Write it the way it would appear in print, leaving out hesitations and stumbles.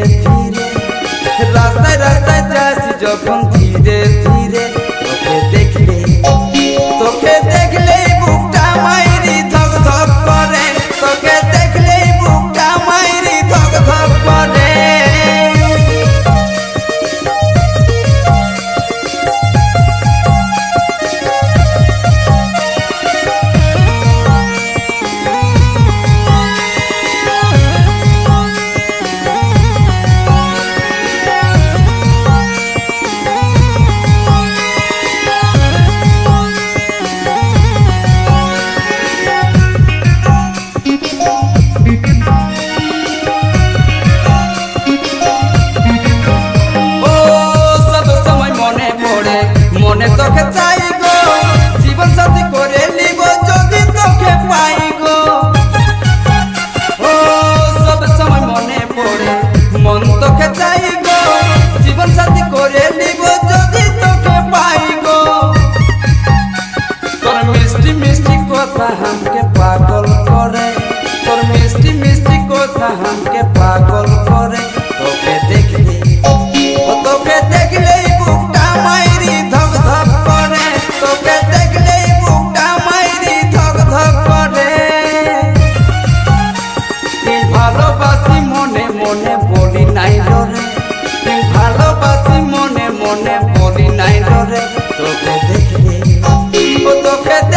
ধীরে রাস্তায় রাস্তায় যাচ্ছি যখন ধীরে ধীরে তোকে দেখলেই বুকটা মাইরি ধক ধক করে তোকে দেখলেই বুকটা মাইরি ধক ধক করে মনে তোকে চাই গো জীবন সাথী করে নিব যদি তোকে পাই গো ও সব সময় মনে পড়ে মন তোকে চাই গো জীবন সাথী করে নিব যদি তোকে পাই গো তোর মিষ্টি মিষ্টি কথা हमके পাগল করে তোর মিষ্টি মিষ্টি কথা हमके পাগল করে তোকে দেখলে বুকটা মাইরি ধক ধক করে তোকে দেখলেই বুকটা মাইরি ধক ধক করে তুই ভালোবাসি মনে মনে বলি নাই ডরে তুই ভালোবাসি মনে মনে বলি নাই ডরে তোকে দেখলে